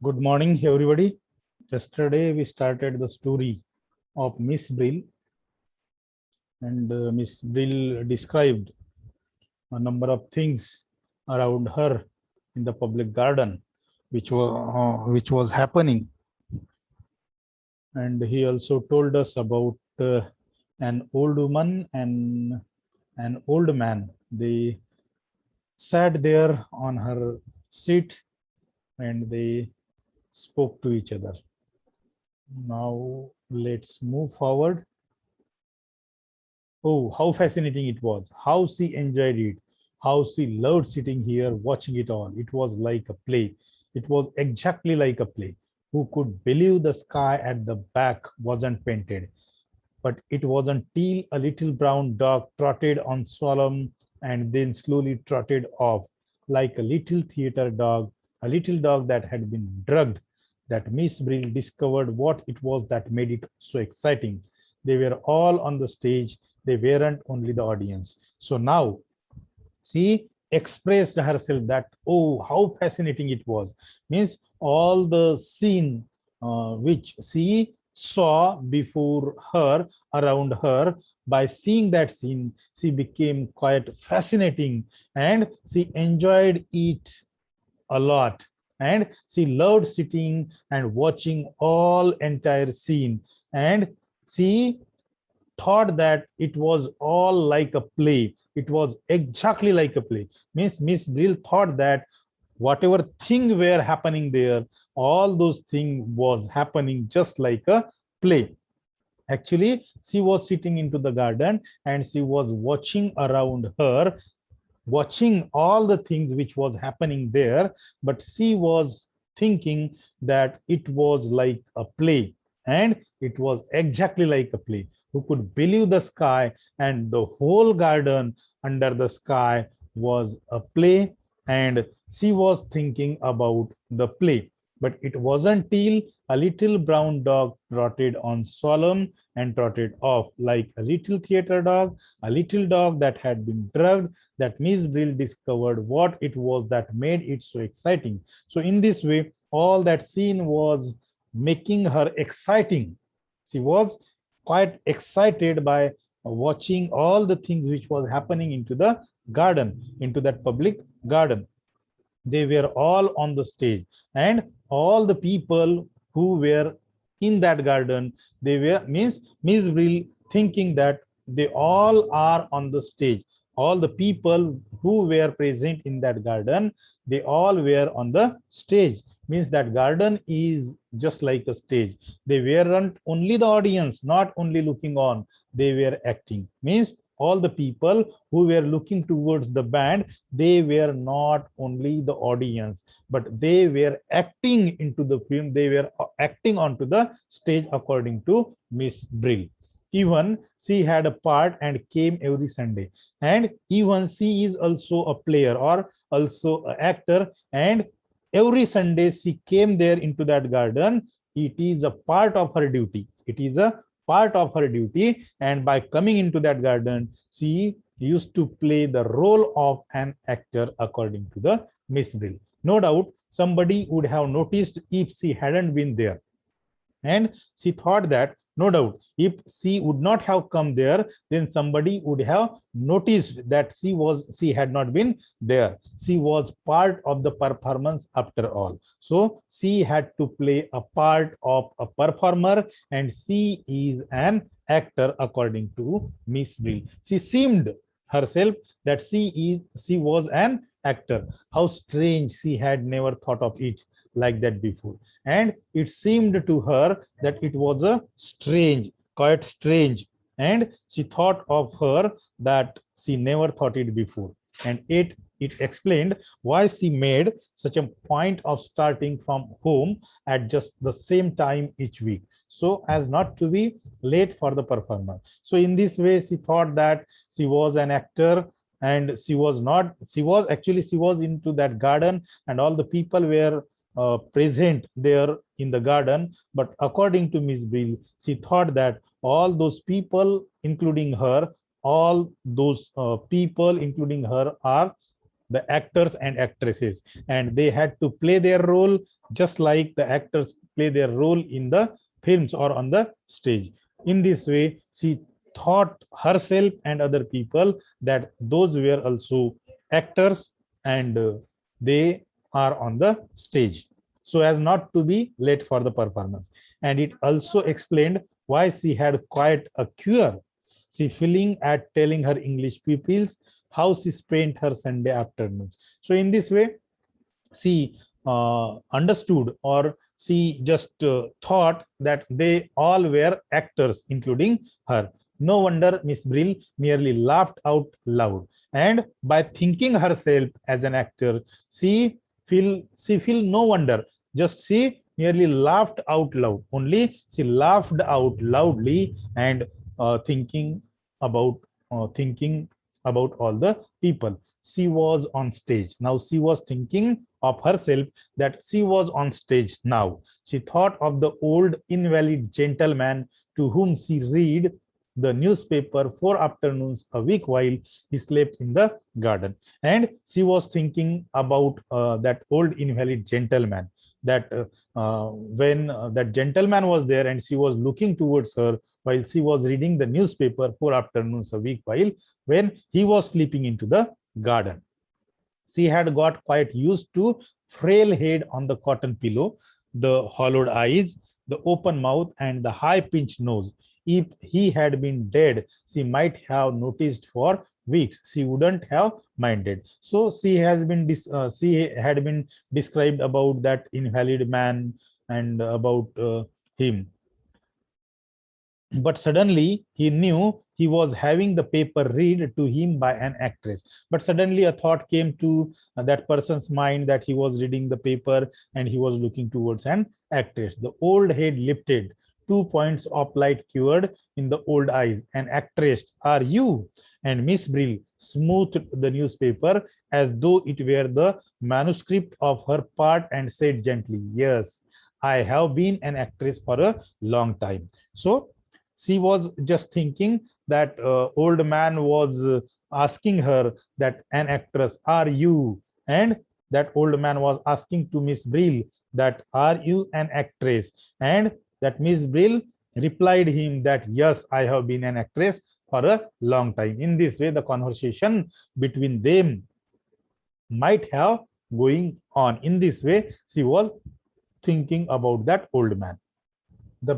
Good morning, everybody. Yesterday, we started the story of Miss Brill, and Miss Brill described a number of things around her in the public garden, which was happening. And he also told us about an old woman and an old man. They sat there on her seat and they spoke to each other. Now, let's move forward. Oh, how fascinating it was. How she enjoyed it. How she loved sitting here watching it all. It was like a play. It was exactly like a play. Who could believe the sky at the back wasn't painted? But it wasn't till a little brown dog trotted on solemn and then slowly trotted off like a little theater dog, a little dog that had been drugged, that Miss Brill discovered what it was that made it so exciting. They were all on the stage. They weren't only the audience. So now she expressed herself that, oh, how fascinating it was. Means all the scene which she saw before her, around her, by seeing that scene, she became quite fascinating and she enjoyed it a lot. And she loved sitting and watching all entire scene. And she thought that it was all like a play. It was exactly like a play. Means Miss Brill thought that whatever thing were happening there, all those things was happening just like a play. Actually, she was sitting into the garden and she was watching around her, watching all the things which was happening there, but she was thinking that it was like a play, and it was exactly like a play. Who could believe the sky and the whole garden under the sky was a play, and she was thinking about the play. But it wasn't till a little brown dog trotted on solemn and trotted off like a little theater dog, a little dog that had been drugged, that Miss Brill discovered what it was that made it so exciting. So in this way, all that scene was making her exciting. She was quite excited by watching all the things which was happening into the garden, into that public garden. They were all on the stage, and all the people who were in that garden, they were, means Miss Brill thinking that they all are on the stage. All the people who were present in that garden, they all were on the stage. Means that garden is just like a stage. They weren't only the audience, not only looking on, they were acting. Means all the people who were looking towards the band, they were not only the audience, but they were acting into the film. They were acting onto the stage according to Miss Brill. Even she had a part and came every Sunday, and even she is also a player or also an actor, and every Sunday she came there into that garden. It is a part of her duty. It is a part of her duty, and by coming into that garden, she used to play the role of an actor according to the Miss Brill. No doubt somebody would have noticed if she hadn't been there, and she thought that no doubt if she would not have come there, then somebody would have noticed that she had not been there. She was part of the performance after all, so she had to play a part of a performer, and she is an actor according to Miss Brill. She seemed herself that she was an actor. How strange, she had never thought of it like that before, and it seemed to her that it was a strange, quite strange, and she thought of her that she never thought it before, and it explained why she made such a point of starting from home at just the same time each week, so as not to be late for the performer. So in this way, she thought that she was an actor, and she was not, she was into that garden, and all the people were present there in the garden. But according to Miss Brill, she thought that all those people, including her, all those people, including her, are the actors and actresses, and they had to play their role just like the actors play their role in the films or on the stage. In this way, she thought herself and other people that those were also actors and they are on the stage, so as not to be late for the performance. And it also explained why she had quite a cure. She feeling at telling her English pupils how she spent her Sunday afternoons. So in this way, she understood, or she just thought that they all were actors, including her. No wonder Miss Brill nearly laughed out loud. And by thinking herself as an actor, she feel no wonder. Just she nearly laughed out loud. Only she laughed out loudly and thinking about all the people. She was on stage. Now she was thinking of herself that she was on stage now. She thought of the old invalid gentleman to whom she read the newspaper 4 afternoons a week while he slept in the garden. And she was thinking about that old invalid gentleman, that when that gentleman was there and she was looking towards her while she was reading the newspaper 4 afternoons a week while when he was sleeping into the garden. She had got quite used to frail head on the cotton pillow, the hollowed eyes, the open mouth, and the high-pitched nose. If he had been dead, she might have noticed for weeks. She wouldn't have minded. So she had been described about that invalid man and about him. But suddenly he knew he was having the paper read to him by an actress. But suddenly a thought came to that person's mind that he was reading the paper and he was looking towards an actress. The old head lifted, 2 points of light cured in the old eyes. An actress, are you? And Miss Brill smoothed the newspaper as though it were the manuscript of her part and said gently, yes, I have been an actress for a long time. So she was just thinking that old man was asking her that an actress, are you? And that old man was asking to Miss Brill that, are you an actress? And that Miss Brill replied him that, yes, I have been an actress for a long time. In this way, the conversation between them might have going on. In this way, she was thinking about that old man. The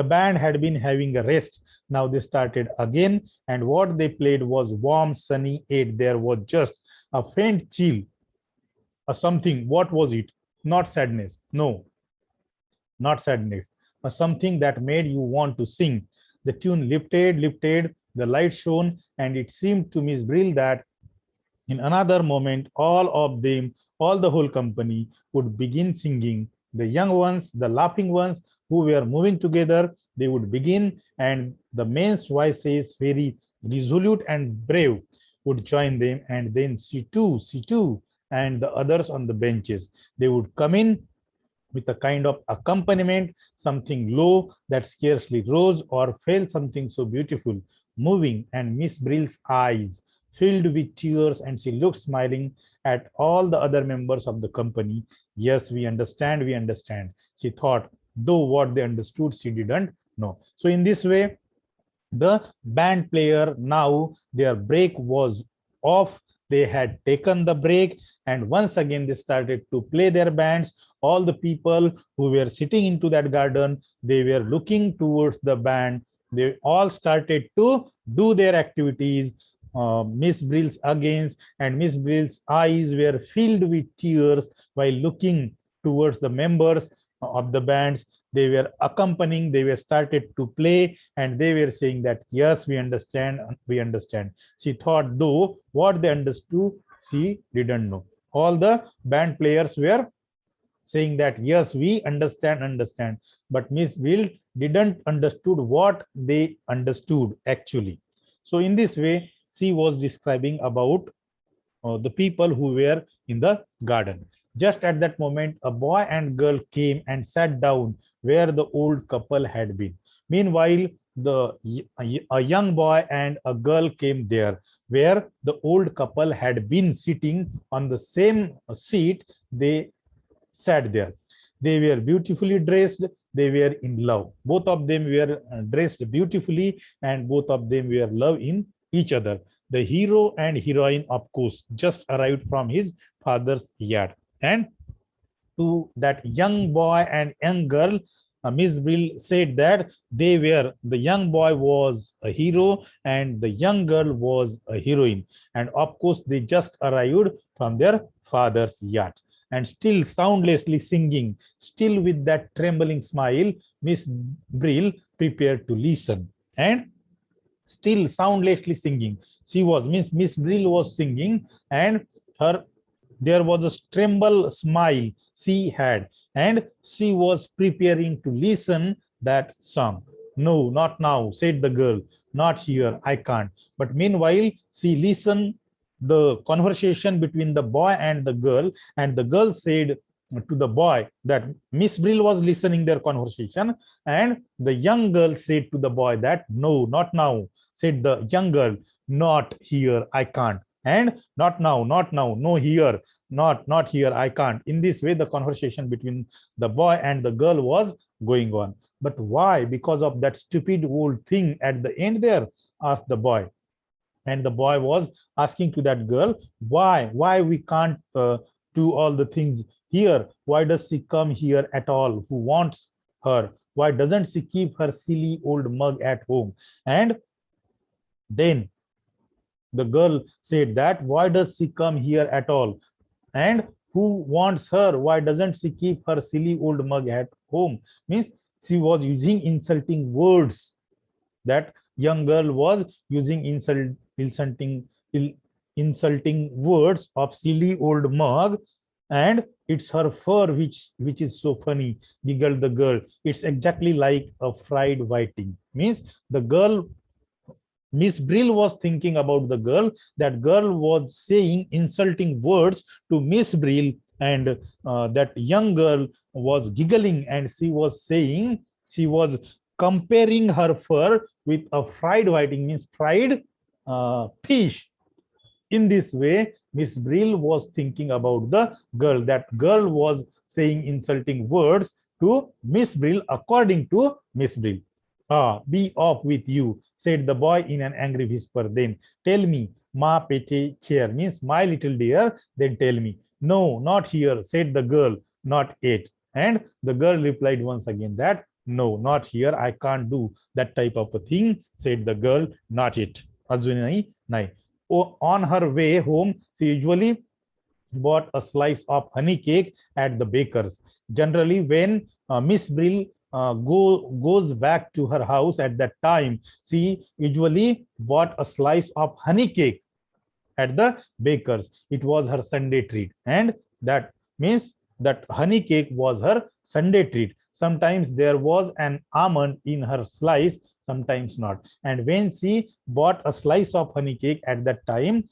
band had been having a rest. Now they started again, and what they played was warm, sunny air. There was just a faint chill, a something. What was it? Not sadness. No, not sadness. A something that made you want to sing. The tune lifted, the light shone, and it seemed to Miss Brill that in another moment, all of them, all the whole company would begin singing. The young ones, the laughing ones who were moving together, they would begin, and the men's voices, very resolute and brave, would join them, and then she too, and the others on the benches, they would come in with a kind of accompaniment, something low that scarcely rose or fell, something so beautiful, moving, and Miss Brill's eyes filled with tears, and she looked smiling at all the other members of the company. Yes, we understand, she thought, though what they understood, she didn't know. So in this way, the band player, now their break was off. They had taken the break, and once again they started to play their bands. All the people who were sitting into that garden, they were looking towards the band. They all started to do their activities. Miss Brill's against, and Miss Brill's eyes were filled with tears while looking towards the members of the bands. They were accompanying, they were started to play, and they were saying that, yes, we understand. She thought, though what they understood, she didn't know. All the band players were saying that, yes, we understand, but Miss Brill didn't understood what they understood actually. So in this way, she was describing about the people who were in the garden. Just at that moment, a boy and girl came and sat down where the old couple had been. Meanwhile, a young boy and a girl came there, where the old couple had been sitting on the same seat. They sat there. They were beautifully dressed. They were in love. Both of them were dressed beautifully, and both of them were love in each other. The hero and heroine, of course, just arrived from his father's yacht. And to that young boy and young girl, Miss Brill said that the young boy was a hero and the young girl was a heroine. And of course, they just arrived from their father's yacht. And still soundlessly singing, still with that trembling smile, Miss Brill prepared to listen. And still soundlessly singing, Miss Brill was singing, and her there was a tremble smile she had, and she was preparing to listen that song. No, not now, said the girl. Not here, I can't. But meanwhile, she listened the conversation between the boy and the girl said to the boy that Miss Brill was listening their conversation, and the young girl said to the boy that no, not now, said the young girl. Not here, I can't. And not now, no here, not here, I can't. In this way, the conversation between the boy and the girl was going on. But why? Because of that stupid old thing at the end there, asked the boy. And the boy was asking to that girl, why we can't do all the things here? Why does she come here at all? Who wants her? Why doesn't she keep her silly old mug at home? And then the girl said that, why does she come here at all? And who wants her? Why doesn't she keep her silly old mug at home? Means she was using insulting words. That young girl was using insulting words of silly old mug. And it's her fur which is so funny, giggled the girl. It's exactly like a fried whiting. Means the girl, Miss Brill was thinking about the girl. That girl was saying insulting words to Miss Brill, and that young girl was giggling, and she was saying, she was comparing her fur with a fried whiting, means fried fish. In this way, Miss Brill was thinking about the girl. That girl was saying insulting words to Miss Brill according to Miss Brill. Be off with you, said the boy in an angry whisper. Then tell me, ma pete chair, means my little dear, then tell me. No, not here, said the girl, not it. And the girl replied once again that, no, not here, I can't do that type of a thing, said the girl, not it. On her way home, she usually bought a slice of honey cake at the baker's. Generally, when Miss Brill goes back to her house at that time, she usually bought a slice of honey cake at the baker's. It was her Sunday treat, and that means that honey cake was her Sunday treat. Sometimes there was an almond in her slice, sometimes not. And when she bought a slice of honey cake at that time,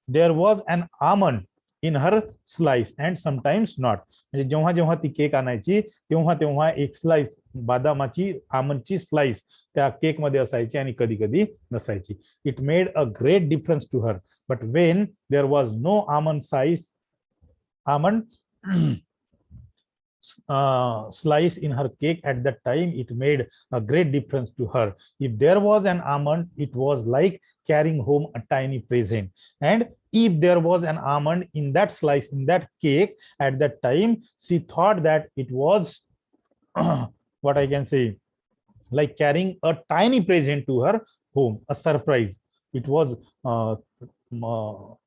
there was an almond in her slice and sometimes not. म्हणजे जेव्हा जेव्हा ती cake आणायची तेव्हा तेव्हा एक slice बदामाची आमंडची slice त्या केक मध्ये असायची आणि कधी कधी नसायची. It made a great difference to her. But when there was no almond slice in her cake at that time, it made a great difference to her. If there was an almond, it was like carrying home a tiny present. And if there was an almond in that slice, in that cake at that time, she thought that it was what I can say, like carrying a tiny present to her home, a surprise. It was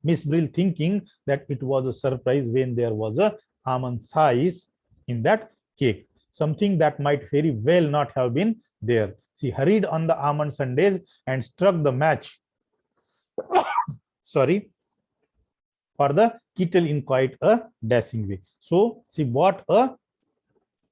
Miss Brill thinking that it was a surprise when there was a almond size in that cake, something that might very well not have been there. She hurried on the almond sundaes and struck the match sorry, for the kettle in quite a dashing way. So she bought a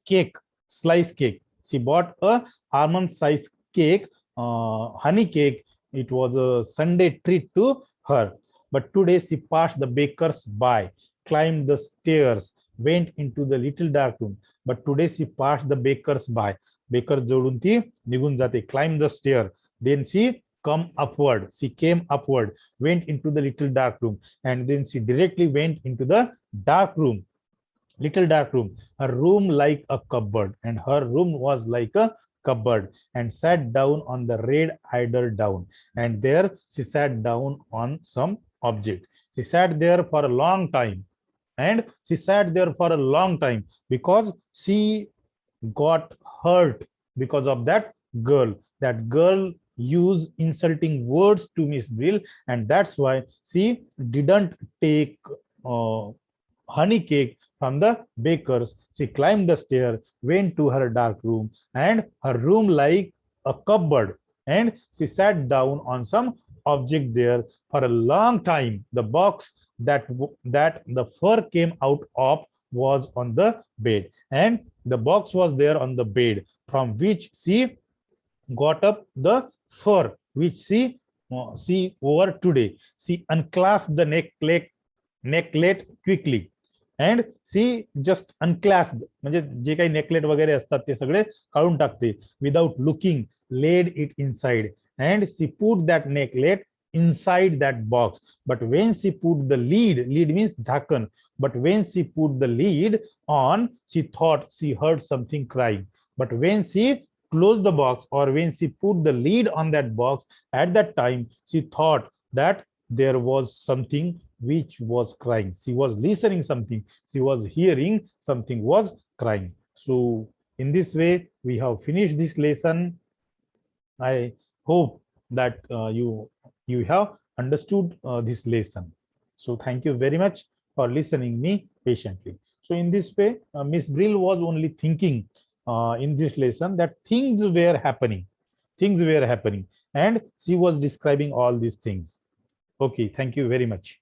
cake, slice cake. She bought a almond size cake, honey cake. It was a Sunday treat to her. But today she passed the baker's by, climbed the stairs, went into the little dark room. But today she passed the baker's by. Baker जोडून ती निघून जाते. Climb the stair, then she come upward, she came upward, went into the little dark room, and then she directly went into the dark room, little dark room, her room like a cupboard, and her room was like a cupboard, and sat down on the red eider down, and there she sat down on some object. She sat there for a long time, and she sat there for a long time because she got hurt because of that girl. That girl used insulting words to Miss Brill, and that's why she didn't take honey cake from the bakers. She climbed the stair, went to her dark room, and her room like a cupboard, and she sat down on some object there for a long time. The box that the fur came out of was on the bed, and the box was there on the bed, from which she got up the fur, which she wore today. She unclasped the necklet quickly, and she just unclasped, म्हणजे जे काही necklet वगैरे असतात ते सगळे काढून टाकते, without looking, laid it inside, and she put that necklet inside that box. But when she put the lid means झाकण, but when she put the lid on, she thought she heard something crying. But when she closed the box, or when she put the lid on that box, at that time she thought that there was something which was crying. She was listening something, she was hearing something was crying. So in this way we have finished this lesson. I hope that you have understood this lesson. So thank you very much for listening me patiently. So in this way, Miss Brill was only thinking in this lesson that things were happening, and she was describing all these things. Okay, thank you very much.